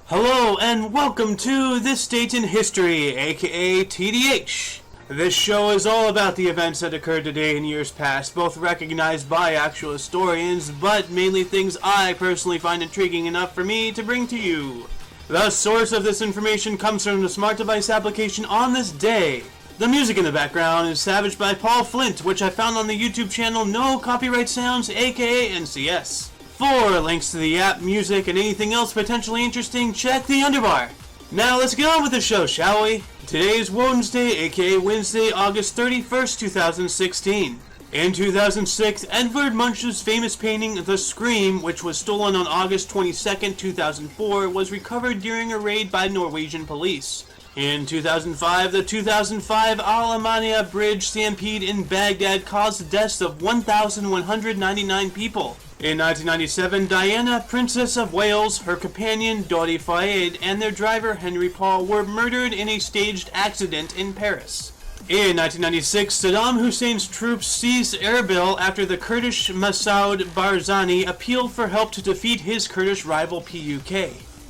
Hello and welcome to This Date in History, aka TDH. This show is all about the events that occurred today in years past, both recognized by actual historians, but mainly things I personally find intriguing enough for me to bring to you. The source of this information comes from the smart device application on this day. The music in the background is Savage by Paul Flint, which I found on the YouTube channel No Copyright Sounds, aka NCS. For links to the app, music, and anything else potentially interesting, check the underbar. Now let's get on with the show, shall we? Today is Wednesday, aka Wednesday, August 31st, 2016. In 2006, Edvard Munch's famous painting, The Scream, which was stolen on August 22nd, 2004, was recovered during a raid by Norwegian police. In 2005, the 2005 Al-Amania Bridge stampede in Baghdad caused the deaths of 1,199 people. In 1997, Diana, Princess of Wales, her companion Dodi Fayed, and their driver Henry Paul were murdered in a staged accident in Paris. In 1996, Saddam Hussein's troops seized Erbil after the Kurdish Masoud Barzani appealed for help to defeat his Kurdish rival PUK.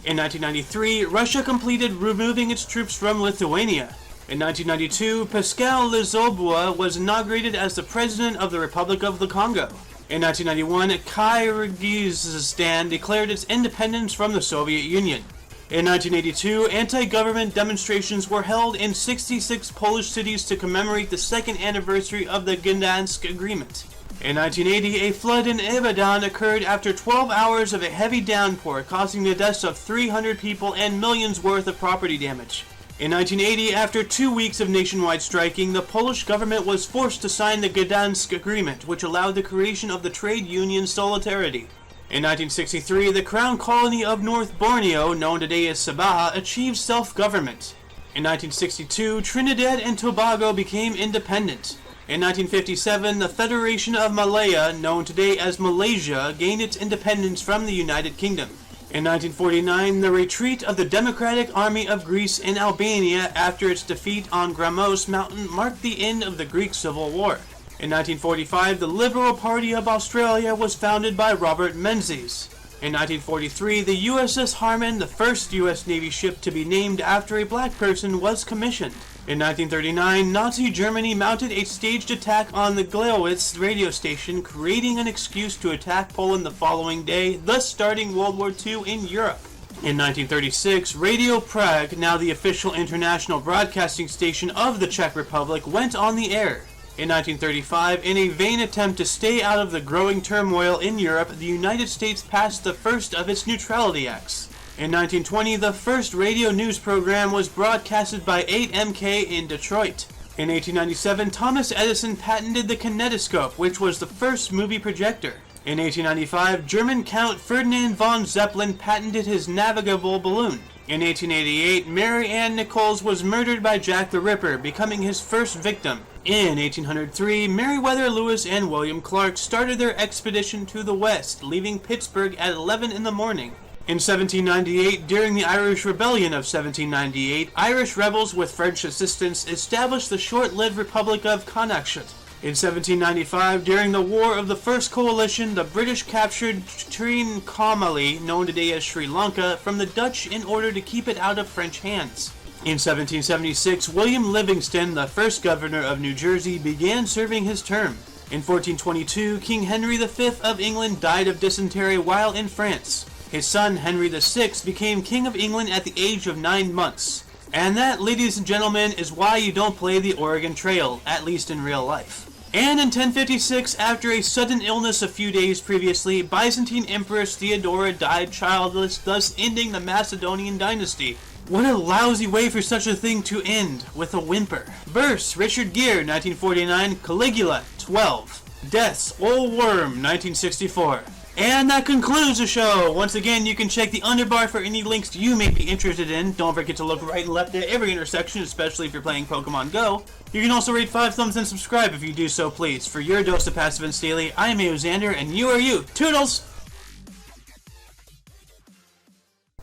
In 1993, Russia completed removing its troops from Lithuania. In 1992, Pascal Lizobua was inaugurated as the President of the Republic of the Congo. In 1991, Kyrgyzstan declared its independence from the Soviet Union. In 1982, anti-government demonstrations were held in 66 Polish cities to commemorate the second anniversary of the Gdansk Agreement. In 1980, a flood in Ibadan occurred after 12 hours of a heavy downpour, causing the deaths of 300 people and millions worth of property damage. In 1980, after 2 weeks of nationwide striking, the Polish government was forced to sign the Gdansk Agreement, which allowed the creation of the trade union Solidarity. In 1963, the Crown Colony of North Borneo, known today as Sabah, achieved self-government. In 1962, Trinidad and Tobago became independent. In 1957, the Federation of Malaya, known today as Malaysia, gained its independence from the United Kingdom. In 1949, the retreat of the Democratic Army of Greece in Albania after its defeat on Gramos Mountain marked the end of the Greek Civil War. In 1945, the Liberal Party of Australia was founded by Robert Menzies. In 1943, the USS Harmon, the first U.S. Navy ship to be named after a black person, was commissioned. In 1939, Nazi Germany mounted a staged attack on the Gleiwitz radio station, creating an excuse to attack Poland the following day, thus starting World War II in Europe. In 1936, Radio Prague, now the official international broadcasting station of the Czech Republic, went on the air. In 1935, in a vain attempt to stay out of the growing turmoil in Europe, the United States passed the first of its Neutrality Acts. In 1920, the first radio news program was broadcasted by 8MK in Detroit. In 1897, Thomas Edison patented the kinetoscope, which was the first movie projector. In 1895, German Count Ferdinand von Zeppelin patented his navigable balloon. In 1888, Mary Ann Nichols was murdered by Jack the Ripper, becoming his first victim. In 1803, Meriwether Lewis and William Clark started their expedition to the west, leaving Pittsburgh at 11 in the morning. In 1798, during the Irish Rebellion of 1798, Irish rebels with French assistance established the short-lived Republic of Connaught. In 1795, during the War of the First Coalition, the British captured Trincomalee, known today as Sri Lanka, from the Dutch in order to keep it out of French hands. In 1776, William Livingston, the first governor of New Jersey, began serving his term. In 1422, King Henry V of England died of dysentery while in France. His son, Henry VI, became King of England at the age of 9 months. And that, ladies and gentlemen, is why you don't play the Oregon Trail, at least in real life. And in 1056, after a sudden illness a few days previously, Byzantine Empress Theodora died childless, thus ending the Macedonian dynasty. What a lousy way for such a thing to end, with a whimper. Births: Richard Gere, 1949, Caligula, 12. Deaths: Old Worm, 1964. And that concludes the show. Once again, you can check the underbar for any links you may be interested in. Don't forget to look right and left at every intersection, especially if you're playing Pokemon Go. You can also rate 5 thumbs and subscribe if you do so, please. For your dose of Passive Events Daily, I am Xander, and you are you. Toodles!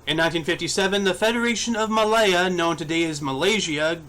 In 1957, the Federation of Malaya, known today as Malaysia,